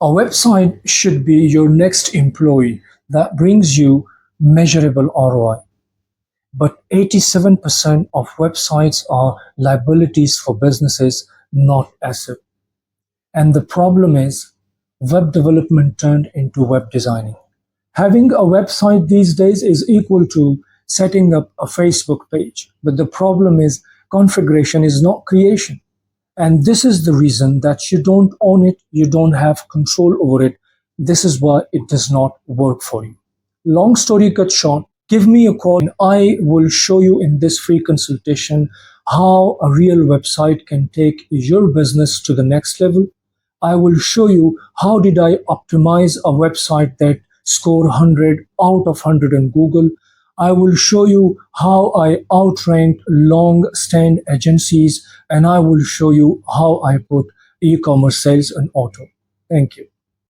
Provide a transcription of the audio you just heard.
A website should be your next employee that brings you measurable ROI. But 87% of websites are liabilities for businesses, not assets. And the problem is web development turned into web designing. Having a website these days is equal to setting up a Facebook page. But the problem is configuration is not creation. And this is the reason that you don't own it, you don't have control over it. This is why it does not work for you. Long story cut short, give me a call and I will show you in this free consultation how a real website can take your business to the next level. I will show you how did I optimize a website that score 100 out of 100 in Google. I will show you how I outranked long stand agencies, and I will show you how I put e-commerce sales in auto. Thank you.